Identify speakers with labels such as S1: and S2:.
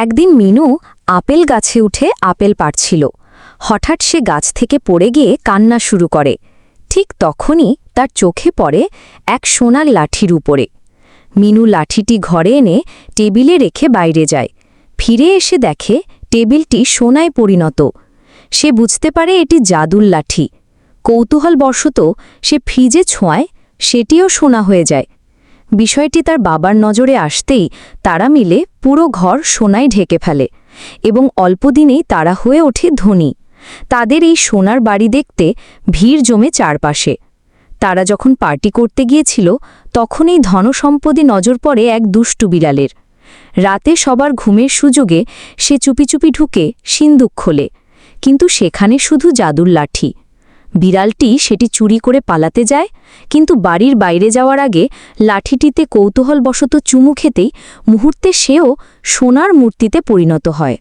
S1: একদিন মিনু আপেল গাছে উঠে আপেল পাড়ছিল। হঠাৎ সে গাছ থেকে পড়ে গিয়ে কান্না শুরু করে। ঠিক তখনই তার চোখে পড়ে এক সোনার লাঠির উপরে। মিনু লাঠিটি ঘরে এনে টেবিলে রেখে বাইরে যায়। ফিরে এসে দেখে টেবিলটি সোনায় পরিণত। সে বুঝতে পারে এটি জাদুর লাঠি। কৌতূহলবশত সে ফ্রিজে ছোঁয়ায়, সেটিও সোনা হয়ে যায়। বিষয়টি তার বাবার নজরে আসতেই তারা মিলে পুরো ঘর সোনায় ঢেকে ফেলে এবং অল্পদিনেই তারা হয়ে ওঠে ধনী। তাদের এই সোনার বাড়ি দেখতে ভিড় জমে চারপাশে। তারা যখন পার্টি করতে গিয়েছিল তখন এই ধনসম্পদে নজর পড়ে এক দুষ্টু বিড়ালের। রাতে সবার ঘুমের সুযোগে সে চুপি চুপি ঢুকে সিন্দুক খোলে, কিন্তু সেখানে শুধু জাদুর লাঠি। বিড়ালটি সেটি চুরি করে পালাতে যায়, কিন্তু বাড়ির বাইরে যাওয়ার আগে লাঠিটিতে কৌতূহলবশত চুমু খেতেই মুহূর্তে সেও সোনার মূর্তিতে পরিণত হয়।